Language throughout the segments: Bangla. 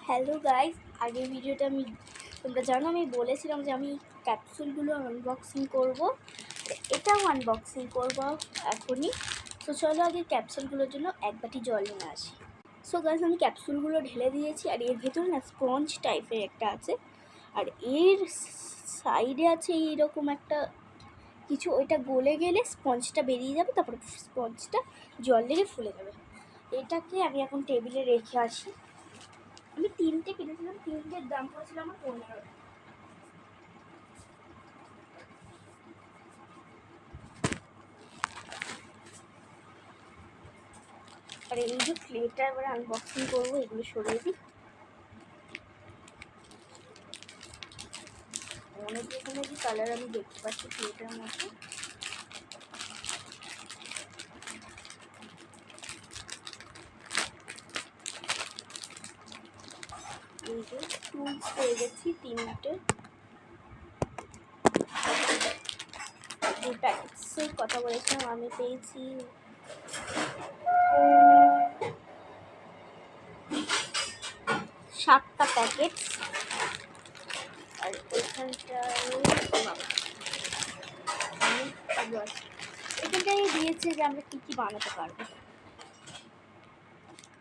হ্যালো গাইস, আগের ভিডিওটা তোমরা জানো আমি বলেছিলাম যে আমি ক্যাপসুলগুলো আনবক্সিং করব। এটাও আনবক্সিং করব এখনই। তো চলো আগে ক্যাপসুলগুলোর জন্য এক বাটি জল নিয়ে আসি। সো গাইস, আমি ক্যাপসুলগুলো ঢেলে দিয়েছি আর এর ভেতরে না স্পঞ্জ টাইপের একটা আছে, আর এর সাইডে আছে এইরকম একটা কিছু, ওইটা গলে গেলে স্পঞ্জটা বেরিয়ে যাবে, তারপরে স্পঞ্জটা জল লেগে ফুলে যাবে। এটাকে আমি এখন টেবিলে রেখে আসি। আমি 3টে কিনেছিলাম, 3টের দাম পড়েছিল আমার 15 টাকা। আর এই যে প্লেটটা এবার আনবক্সিং করবো, এগুলো সরিয়ে দিই। অনেক রকমের কালার আমি দেখতে পাচ্ছি প্লেটের মধ্যে। এই যে টুলস পেয়ে গেছি 3টে, 2 প্যাকেটসের কথা বলেছিলাম, আমি পেয়েছি 7টা প্যাকেট। আর এখানটায় দিয়েছে যে আমরা কী কী বানাতে পারবো।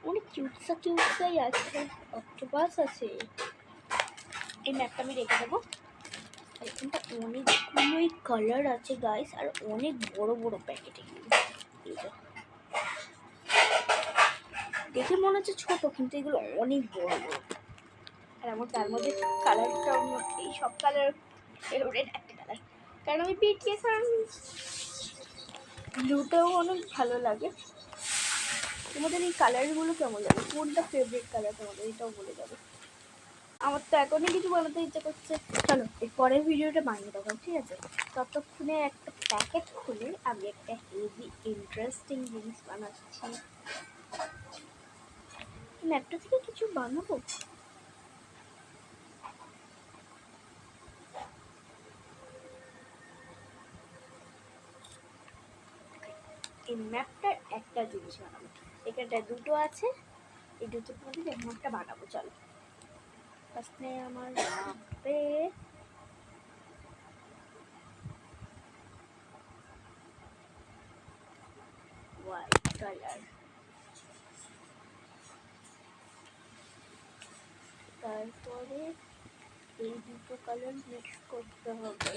অনেক কিউটসাই আছে, অক্টোপাস আছে। এই ম্যাপটা আমি রেখে দেবো। এখানটা অনেকগুলোই কালার আছে গাইস, আর অনেক বড় বড় প্যাকেট এগুলো। দেখে মনে হচ্ছে ছোট, কিন্তু এগুলো অনেক বড় বড়। আর আমার তার মধ্যে কালারটা এই সব কালার ফেভারিট একটা কালার, কারণ আমি BTS আর ব্লুটাও অনেক ভালো লাগে। তোমাদের এই কালারগুলো কেমন লাগে, কোনটা ফেভারিট কালার তোমাদের, এটাও বলে যাবে। আমার তো এখনই কিছু বানাতে ইচ্ছা করছে। চলো এর পরের ভিডিওটা বানিয়ে দেবো, ঠিক আছে? ততক্ষণে একটা প্যাকেট খুলে আমি একটা হেভি ইন্টারেস্টিং জিনিস বানাচ্ছি। ল্যাপটপ থেকে কিছু বানাবো। এই ম্যাপটার একটা জিনিস বানাবো, এখানটায় দুটো আছে, এই দুটোর মধ্যে ম্যাপটা বানাবো। চলো ফার্স্টে আমার লাগবে হোয়াইট কালার, তারপরে এই দুটো কালার মিক্স করতে হবে।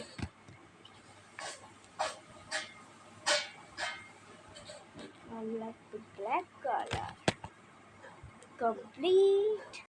আর লাগবে ব্ল্যাক কালার। কমপ্লিট।